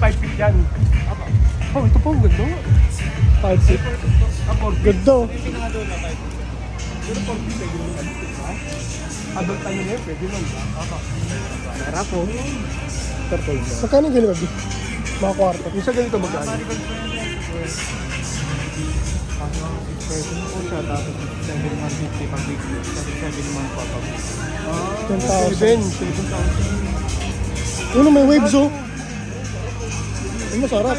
5 feet yan. Apa. Oh, ito po, ganda. 5 feet. Ganda. Pero 4 feet, pwede naman adult, ha? Adult ano na yun, pwede naman, ha? Apa. Sarap po. Turtle na. Magkano yung ganun, mga kwarto? Yung sa ganito magkano? Person po siya, tapos 7,150 pag big deal, tapos 7 months pa pag 10,000. 7,000. Uno, may waves, oh. Ay, masarap.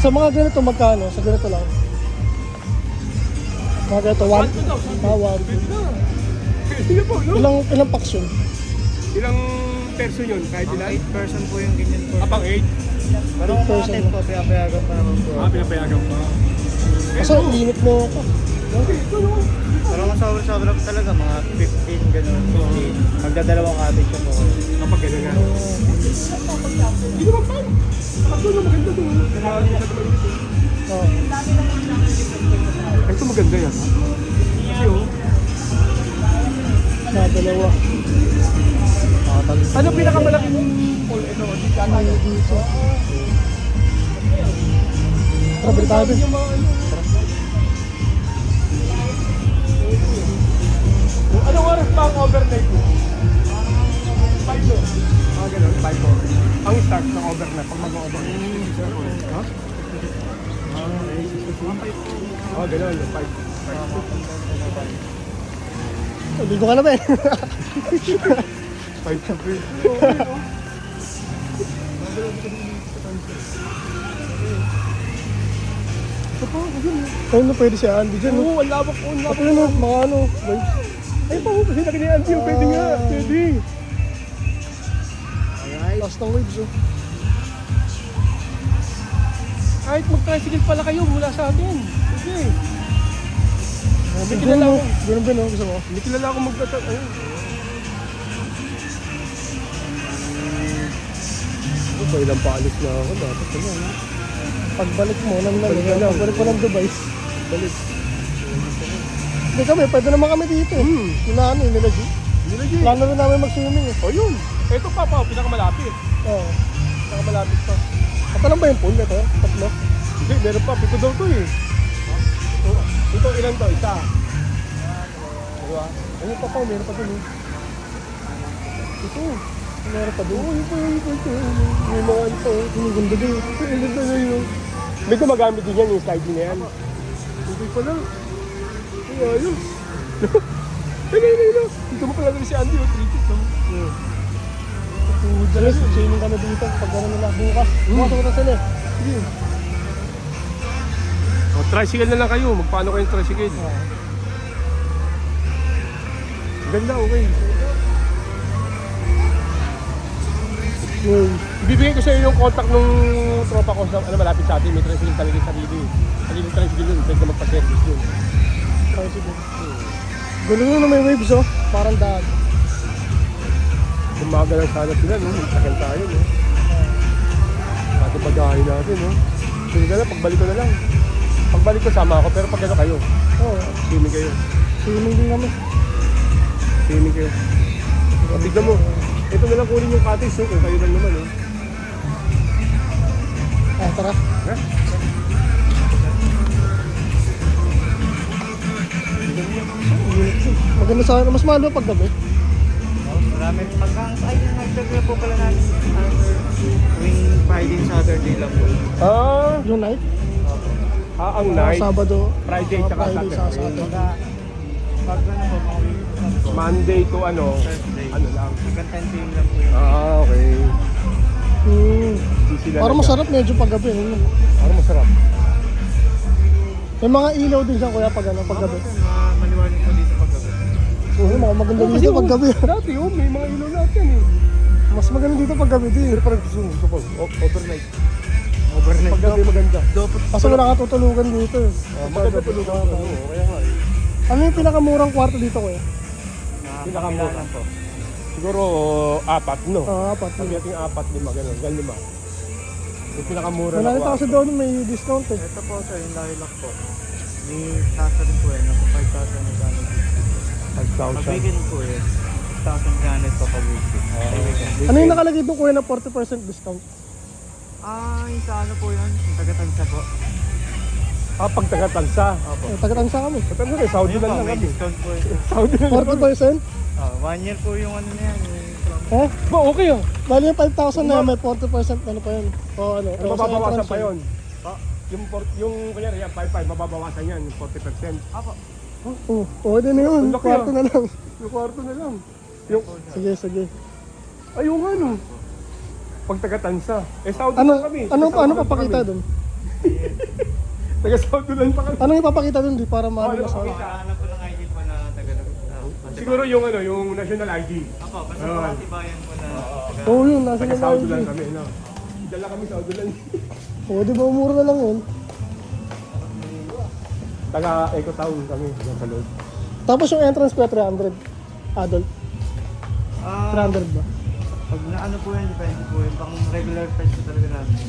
Sa mga ganito, magkano? Sa ganito lang. Mga ganito, 1. Sige po, no? Ilang packs yun? Ilang person yun? Kahit Ang ilan? 8 person po yung ganyan po. Apang 8? Pero kung mga 10 po, pinapayagan pa naman po. Pinapayagan pa. Kaso, init na ako. Pero kung sobra-sobra po talaga, mga 15 gano'n, 15. Magdadalawang cottage siya po. Kapag gano'n nga. Hindi naman pa. Ito na maganda ito. Oh. Ito maganda yan. Kasi oh. Na dalawa. Ano pinakamalaking pool? Ito, Ay, dito. Tara, balik tayo. Anong oras pa ang overnight mo? 5 no? Ah, gano'n, 5 po. Ang start ng overnight, pag mag-overnight. Ha? Ah, gano'n, 5. Ligo ka na ba eh? 5 to 3. Ito po, yun. Ayun na pwede siya, Andy dyan. Oo, ang labak po, ang labak. Tapos yun, mga ano, waves. Ay po, kasi nakinihan siya, pwede nga, pwede. Last ng waves, oh. Kahit mag-tricycle pala kayo mula sa atin. Pwede. May Ganun, kilala no? ako. Ganun ba, no? Gusto mo? May kilala ako mag-tricycle. Ayun. Ako, ilang paalis na ako. Dapat na yan. Pagbalik mo, Balik ka lang. pagbalik mo ng Dubai. Balik. Hindi kami, pwede naman kami dito. Yung na ano, yung nila G. Nila G. Plano rin namin mag-swimming eh. O yun. Ito pa, pinakamalapit. Oo. Pinakamalapit pa. Ito lang ba yung pool nito? Tatlo? Hindi, meron pa. 7 daw to eh. Ito, ilan to? Isa. Diba? Ayun pa pa, meron pa dun eh. Ito, meron pa dun. Oo, yun pa, yun pa. May mga ano to. Yung ganda din. Ilan na yun. May gumagamit din yan, yung sliding na yan. Hindi pala. Ay, ayos. Ayun. Dito mo pala rin si Andy, 3 feet. Dalas, swimming kami dito. Pag gano'n nila, bukas. Bukas ako na sila eh. Sige. O, tricycle na lang kayo. Magpaano kayong tricycle? Ganda, okay. Yun. Ibibigay ko sa iyo yung contact nung tropa ko sa malapit sa atin. May tricycle talaga sa dito eh. Talagang tricycle yun. Pwede ka magpa-service yun. Tricycle. Gulo na may waves oh. Parang daan. Umaga lang sana sila, no? Magtagal tayo, no? Pati pagkain natin, no? Sige na lang, pagbalik ko na lang. Pagbalik ko, sama ako, pero pag ano kayo, Oo. swimming kayo. Swimming din kami. Swimming kayo. O, tignan mo. Ito na lang kunin yung cottage, no? Kung kayo lang naman, no? Ah, tara. Ha? Maganda sa akin. Mas mahal ba pag gabi? Marami pagkang, ay, nagtagla po pala namin tuwing Friday and Saturday lang po. Ah, Yung night? ang night. Sabado. Friday, tsaka Friday sa Saturday. Saturday. Pag ano po, mga weekend po, Monday to ano, Thursday. ano lang. Hanggang 10 p.m. lang po yun. Ah, okay. Di sila Parang nag- masarap medyo pag gabi. Parang masarap. May mga ilaw din siya kuya pag ano, pag gabi. Maliwanag po dito pag gabi. Oo, mga maganda Kasi dito pag gabi. Dati, may mga ilaw natin eh. Mas maganda dito pag gabi din. Pero parang gusto ko, overnight. Overnight Pag gabi maganda. Kaso wala katutulugan dito eh. Maganda tulugan ko. Oo, kaya nga eh. Ano yung pinakamurang kwarto dito kuya? Pinakamura. lang po. Siguro 4, no? Ah, apat. Sabi natin 4, 5, gano'n. Gan 5. Yung pinakamura na Nakita kasi doon may discount eh. Ito po sir, yung Lilac po. May tasa rin po eh, nasa 5,000 na gano'n. 5,000. Pag weekend po eh. 6,300 pa pag weekday. Ano yung nakalagay doon kuya na 40% discount? Yung sa ano po yun? Yung taga-tansa po. Pag taga-tansa. Opo. Tagatansa kami. Ano rin, Saudi Ayun lang po, lang may kami. discount po yun. Saudi lang lang kami. 40%? 1 year po yung ano na yan. Eh? Ba, okay oh. Bali yung 5,000 na yun, may 40% ano pa yun. O ano, Ay, o sa mababawasan entrance pa yun. yun. Yung kunyari yan, 5-5, mababawasan yan, yung 40%. Apo. Oo, pwede na yun. Ang laki, Kwarto ah. na lang. Yung kwarto na lang. Yung, Sige, sige. ay, yung ano. Pag taga-tansa. Eh, Saudi Ano, lang kami. ano Taga-Saudi lang papakita kami. doon? Taga-Saudi lang pa kami. Ano yung papakita doon di para maano Ano na sa... Makahanap po ng ID po na taga Siguro yung ano, yung national ID. Apo, basta Ayun. po katibayan po na taga... Oo yun, nasa Taga-Saudi lang yung kami, no? Dala kami Saudi lang. Oo, di ba umura na lang yun? Taga-Eco Town kami, dyan sa loob. Tapos yung entrance ko 300. Adult. 300 ba? Pag na ano po yan, depende po yun. Pang regular price po talaga namin.